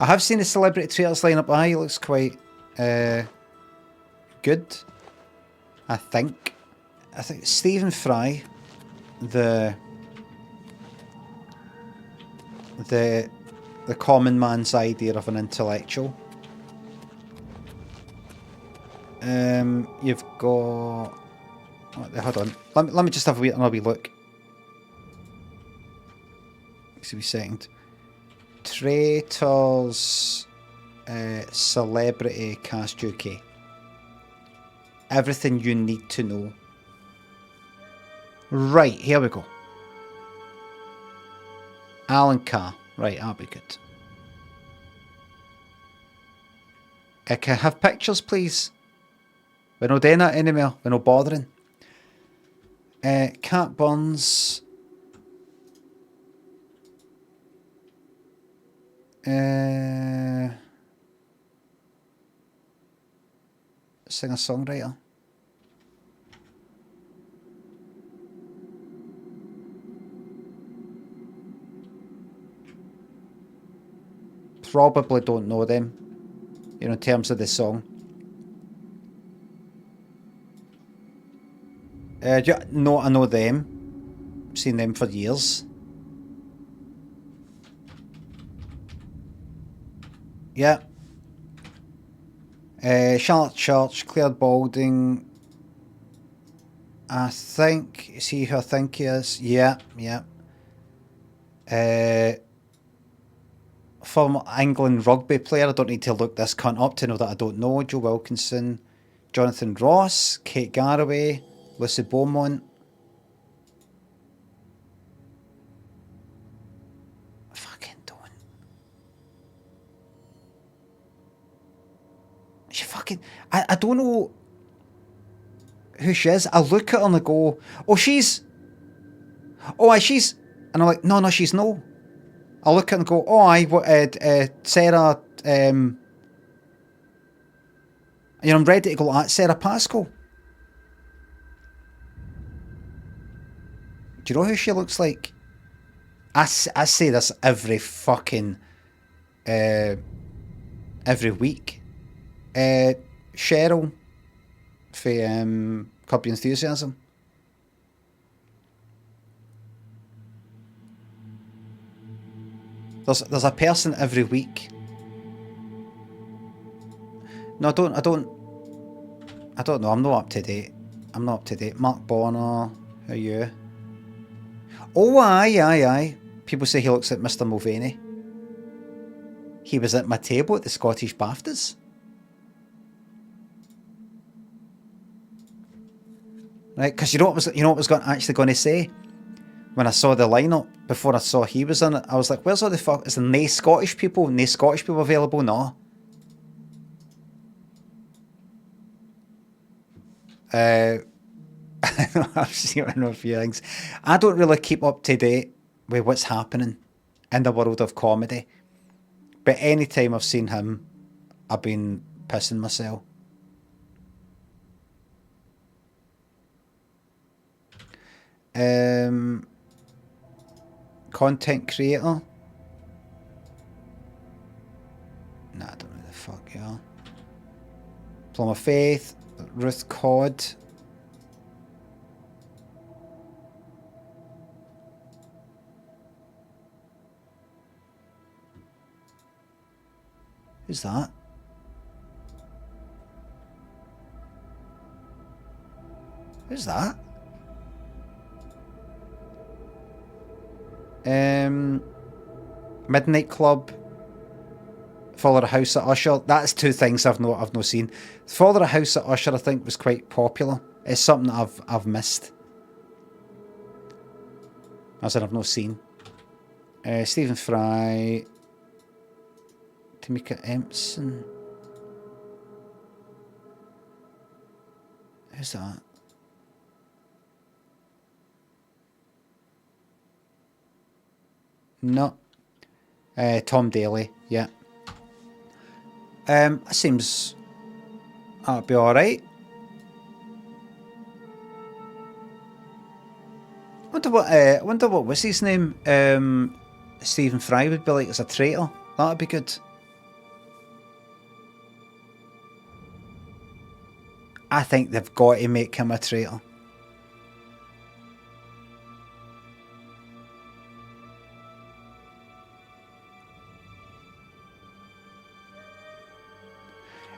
I have seen the celebrity traitors lineup. Aye, he looks quite good. I think Stephen Fry, the common man's idea of an intellectual. You've got. Hold on. Let me just have a wee look. Just a wee second. Traitors, celebrity cast UK. Everything you need to know. Right, here we go. Alan Carr. Right, that'll be good. Can I have pictures, please? We're not doing that anymore. We're not bothering. Cat Burns. Singer-songwriter. Probably don't know them, you know, in terms of the song. No, I know them. Seen them for years. Yeah. Charlotte Church, Claire Balding. I think, is he who I think he is? Yeah, yeah. Former England rugby player. I don't need to look this cunt up to know that I don't know. Joe Wilkinson, Jonathan Ross, Kate Garraway, Lucy Beaumont. Fucking don't. She fucking. I don't know who she is. I look at her and I go, oh, she's. Oh, she's. And I'm like, no, she's no. I look at her and go, oh, Sarah. You know, I'm ready to go at Sarah Pascoe. Do you know who she looks like? I say this every fucking every week. Cheryl for Curb Your Enthusiasm. There's a person every week. No, I don't know. I'm not up to date. Mark Bonner, who are you? Oh, aye. People say he looks like Mr. Mulvaney. He was at my table at the Scottish BAFTAs. Right, because you know what I was actually going to say when I saw the lineup before I saw he was in it. I was like, "Where's all the fuck? Is there no Scottish people? No Scottish people available? No." I've seen a few things. I don't really keep up to date with what's happening in the world of comedy, but any time I've seen him, I've been pissing myself. Content creator. Nah, I don't know who the fuck you are. Plum of Faith, Ruth Codd. Who's that? Who's that? Midnight Club. Follow the House at Usher. That's two things I've not seen. Follow the House at Usher I think was quite popular. It's something that I've missed. As in I've not seen. Stephen Fry. Tamika Empson. Who's that? No. Tom Daly, yeah. That seems that'll be alright. I wonder what was his name? Stephen Fry would be like as a traitor. That'd be good. I think they've got to make him a traitor.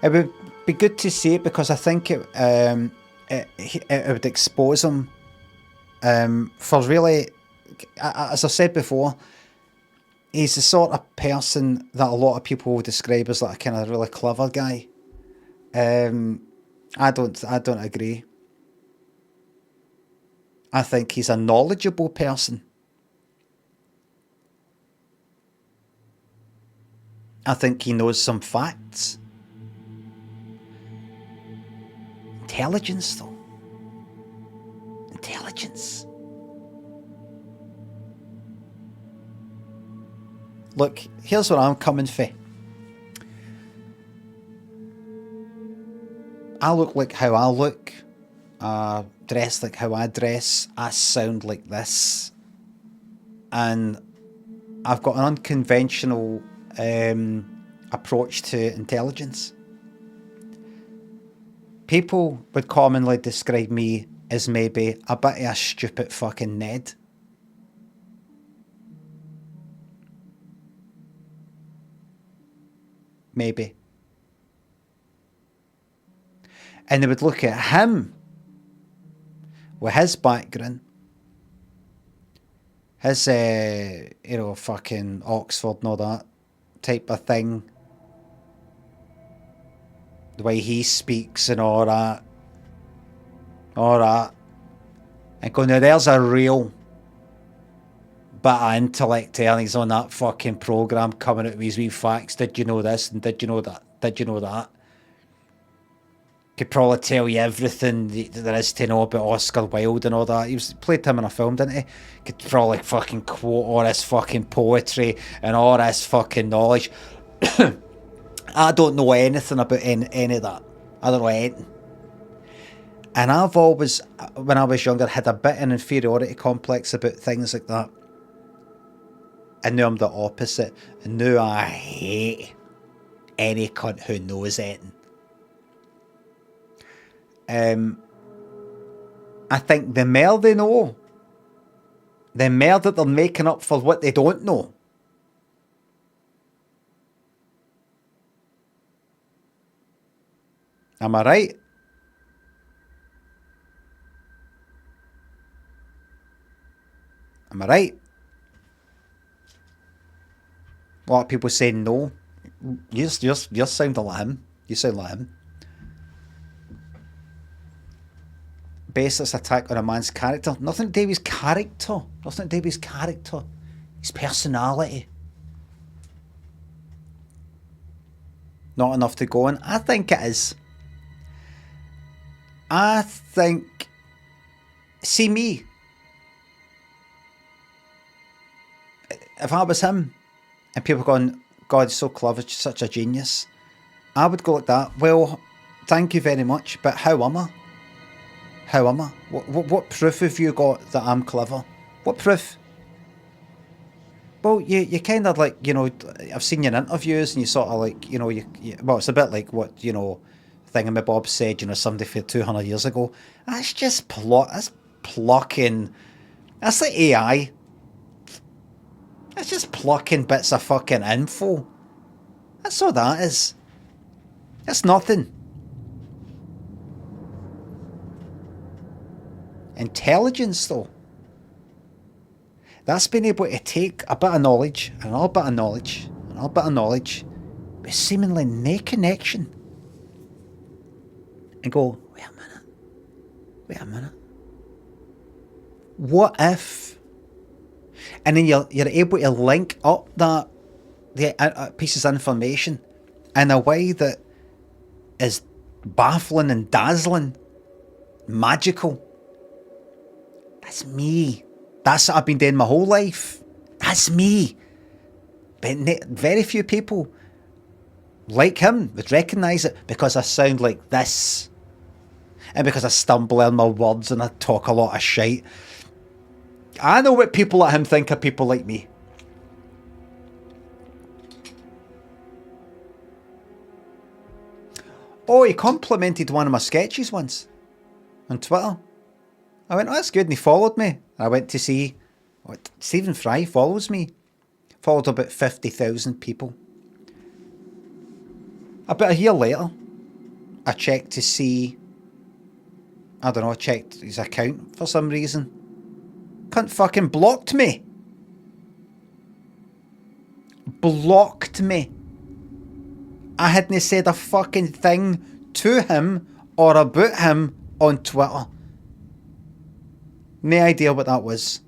It would be good to see it because I think it would expose him for really, as I said before, he's the sort of person that a lot of people will describe as like a kind of really clever guy. I don't agree. I think he's a knowledgeable person. I think he knows some facts. Intelligence, though. Intelligence. Look, here's where I'm coming for. I look like how I look. Dress like how I dress. I sound like this. And I've got an unconventional approach to intelligence. People would commonly describe me as maybe a bit of a stupid fucking Ned. Maybe. And they would look at him with his background, his, fucking Oxford and all that type of thing, the way he speaks and all that, and go, now there's a real bit of intellect there, and he's on that fucking programme coming out with his wee facts. Did you know this? And did you know that? Did you know that? Could probably tell you everything there is to know about Oscar Wilde and all that. He played him in a film, didn't he? Could probably fucking quote all this fucking poetry and all this fucking knowledge. I don't know anything about any of that. I don't know anything. And I've always, when I was younger, had a bit of an inferiority complex about things like that. And now I'm the opposite. And now I hate any cunt who knows anything. I think the more they know, the more that they're making up for what they don't know. Am I right? Am I right? A lot of people say no. You're sounding like him. You sound like him. Baseless attack on a man's character. Nothing to do with his character. Nothing to do with his character. His personality. Not enough to go on. I think it is. I think... See me. If I was him, and people going, God, he's so clever, such a genius, I would go like that. Well, thank you very much, but how am I? How am I? What proof have you got that I'm clever? What proof? Well, you kind of like, I've seen you in interviews and you sort of like, well, it's a bit like what, Thingamabob said, somebody for 200 years ago. That's just that's plucking. That's like AI. It's just plucking bits of fucking info. That's all that is. It's nothing. Intelligence, though. That's being able to take a bit of knowledge, and another bit of knowledge, and another bit of knowledge, with seemingly no connection. And go, wait a minute. What if? And then you're able to link up the pieces of information in a way that is baffling and dazzling, magical. That's me. That's what I've been doing my whole life. That's me. But very few people like him would recognise it because I sound like this. And because I stumble in my words and I talk a lot of shite. I know what people like him think of people like me. Oh, he complimented one of my sketches once on Twitter. I went, oh, that's good, and he followed me. I went to see, what, Stephen Fry follows me. Followed about 50,000 people. About a year later, I checked to see, I don't know, I checked his account for some reason. Cunt fucking blocked me. Blocked me. I hadn't said a fucking thing to him or about him on Twitter. No idea what that was.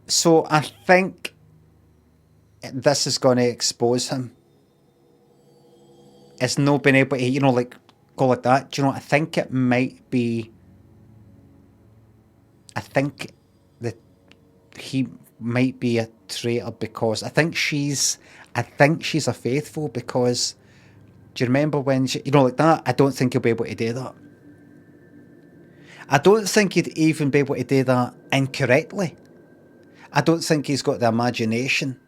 So I think this is going to expose him. It's not been able to, like, go like that. Do you know what? I think it might be... I think that he might be a traitor because I think she's a faithful because... Do you remember when she... like that? I don't think he'll be able to do that. I don't think he'd even be able to do that incorrectly. I don't think he's got the imagination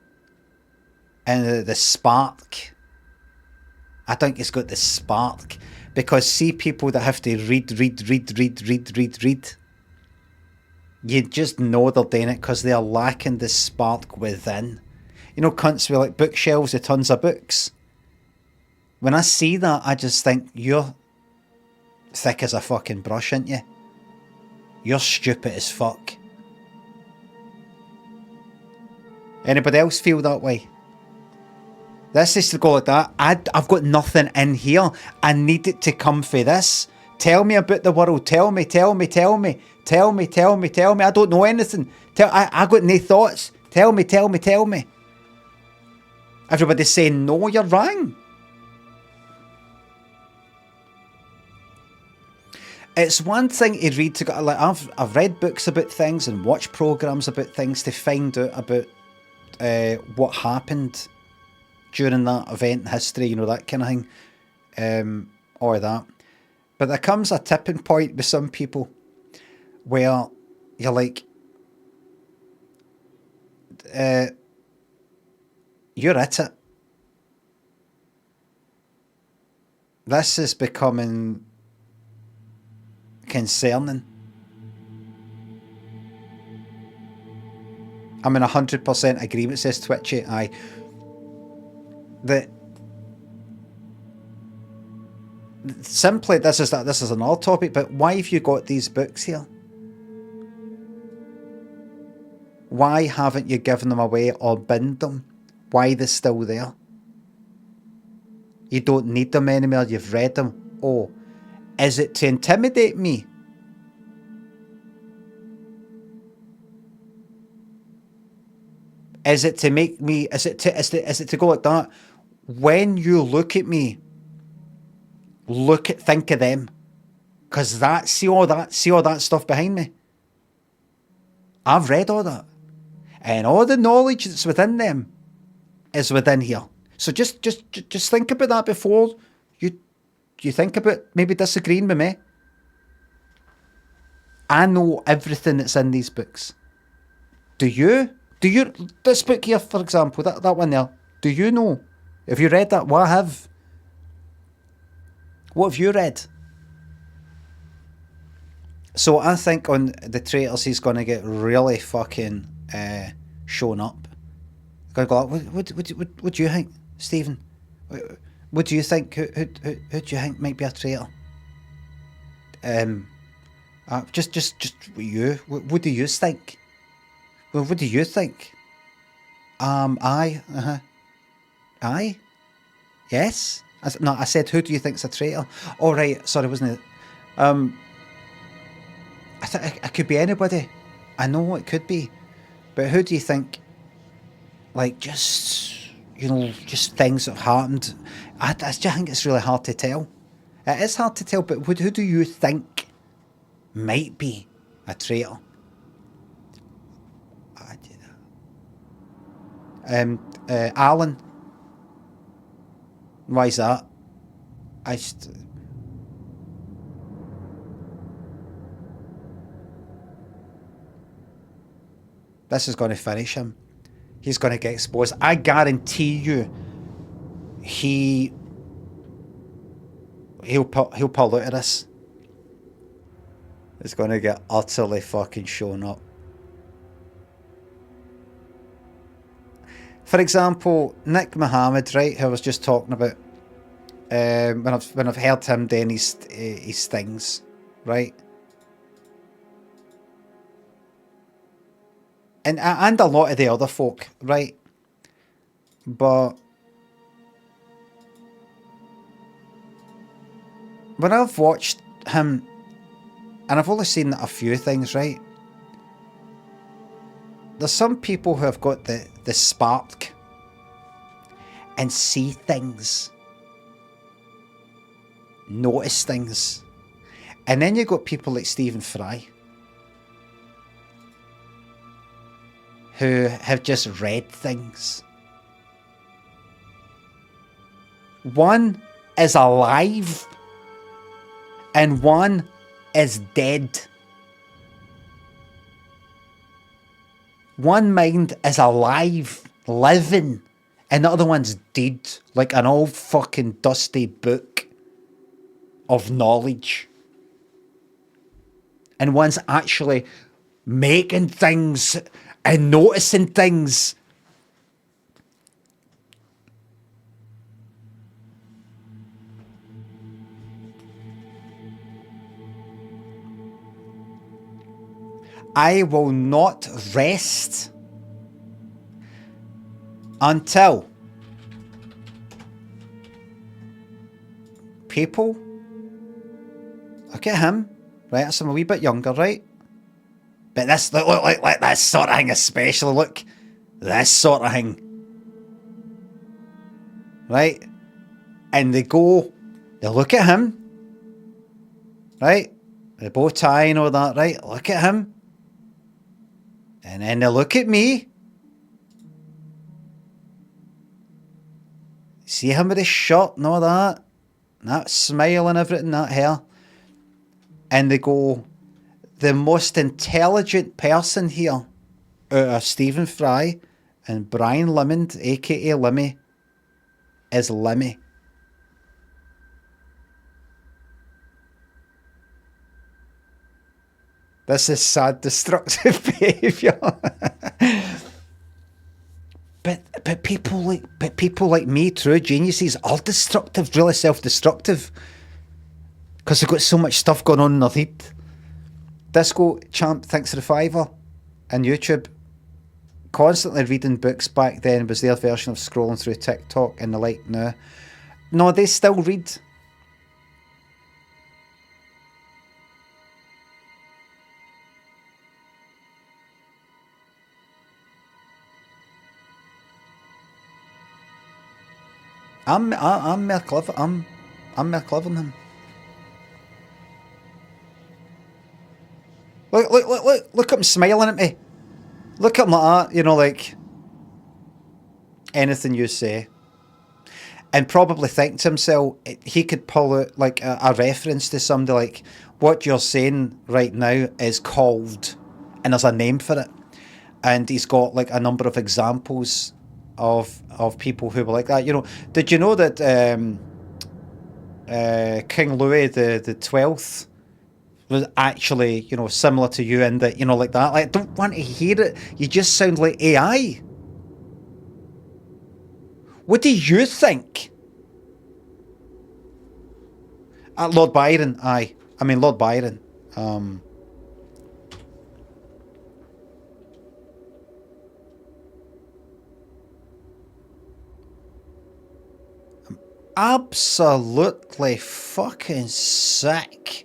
and the spark. I think he's got the spark. Because see people that have to read. You just know they're doing it because they're lacking the spark within. Cunts with like bookshelves with tons of books. When I see that, I just think, you're thick as a fucking brush, ain't you? You're stupid as fuck. Anybody else feel that way? This is to go like that. I've got nothing in here. I need it to come for this. Tell me about the world. Tell me. I don't know anything. I got no thoughts. Tell me. Everybody's saying, no, you're wrong. It's one thing to read, like I've read books about things and watched programs about things to find out about what happened during that event in history, that kind of thing, or that. But there comes a tipping point with some people where you're like, you're at it. This is becoming concerning. I'm in 100% agreement, says Twitchy. Aye. Simply, this is another topic, but why have you got these books here? Why haven't you given them away or binned them? Why are they still there? You don't need them anymore, you've read them. Oh, is it to intimidate me? Is it to make me, is it to go like that? When you look at me, think of them. Because see all that stuff behind me. I've read all that. And all the knowledge that's within them is within here. So just think about that before you think about maybe disagreeing with me. I know everything that's in these books. Do you? This book here, for example, that one there, do you know? Have you read that? What have you read? So I think on the Traitors, he's going to get really fucking shown up. Going to go, what do you think, Stephen? What do you think? Who do you think might be a traitor? Just you. What do you think? Well, what do you think? Aye. Aye. Yes. I said, who do you think's a traitor? Oh, right. Sorry, wasn't it? I think it could be anybody. I know it could be, but who do you think? Like, just things that have happened. I just think it's really hard to tell. It is hard to tell, but who do you think might be a traitor? Alan. Why is that? This is going to finish him. He's going to get exposed. I guarantee you, he'll pull out of this. It's going to get utterly fucking shown up. For example, Nick Mohammed, right, who I was just talking about, when I've heard him doing his things, right, and a lot of the other folk, right, but when I've watched him, and I've only seen a few things, right, there's some people who have got the spark and see things, notice things, and then you've got people like Stephen Fry who have just read things. One is alive and one is dead. One mind is alive, living, and the other one's dead, like an old fucking dusty book of knowledge. And one's actually making things and noticing things. I will not rest until people look at him, right? I'm a wee bit younger, right? But this look like this sort of thing, especially look this sort of thing, right? And they look at him, right? The bow tie and all that, right? Look at him. And then they look at me. See him with his shirt and all that. That smile and everything, that hair. And they go, the most intelligent person here out of Stephen Fry and Brian Limond, aka Limmy, is Limmy. This is sad, destructive behaviour. but people like me, true geniuses, are destructive, really self-destructive, because they've got so much stuff going on in their head. Disco Champ thinks of the Fiver and YouTube. Constantly reading books back then was their version of scrolling through TikTok and the like now. No, they still read. I'm more clever. I'm more clever than him. Look at him smiling at me. Look at him like that, you know, like anything you say. And probably think to himself, he could pull out like a reference to somebody like, what you're saying right now is called, and there's a name for it. And he's got like a number of examples of people who were like that. You know, did you know that King Louis the 12th was actually, you know, similar to you in that, you know, like that? Like, I don't want to hear it. You just sound like AI. What do you think? Lord Byron, aye. I mean, Lord Byron. Absolutely fucking sick.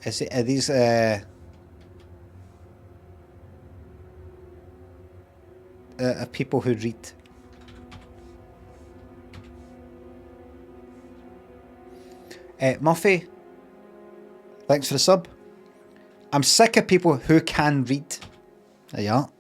Is it, are these people who read? Muffy, thanks for the sub. I'm sick of people who can read. There you are.